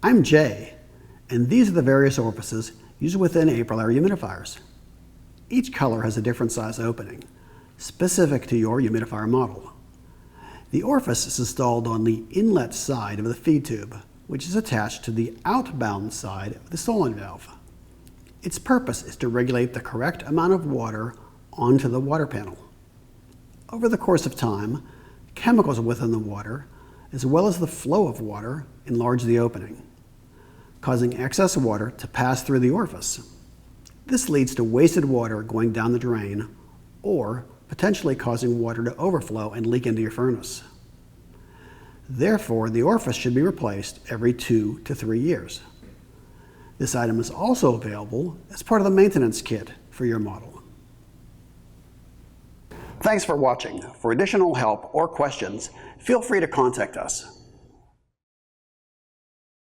I'm Jay, and these are the various orifices used within AprilAire humidifiers. Each color has a different size opening, specific to your humidifier model. The orifice is installed on the inlet side of the feed tube, which is attached to the outbound side of the Solenoid valve. Its purpose is to regulate the correct amount of water onto the water panel. Over the course of time, chemicals within the water, as well as the flow of water, enlarge the opening, causing excess water to pass through the orifice. This leads to wasted water going down the drain or potentially causing water to overflow and leak into your furnace. Therefore, the orifice should be replaced every 2 to 3 years. This item is also available as part of the maintenance kit for your model. Thanks for watching. For additional help or questions, feel free to contact us.